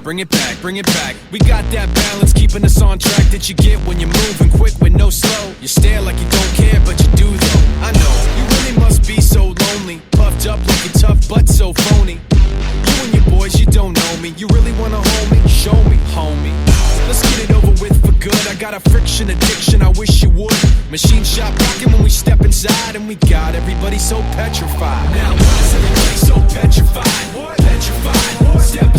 bring it back, bring it back. We got that balance, keeping us on track that you get when you're moving quick with no slow. You stare like you don't care, but you do though. I know, you really must be so lonely, puffed up looking tough, but so phony. You and your boys, you don't know me. You really wanna hold me? Show me, homie. Let's get it over with for good. I got a friction addiction, I wish you would. Machine shop rocking when we step inside, and we got everybody so petrified. Now why is everybody so petrified? Petrified. Step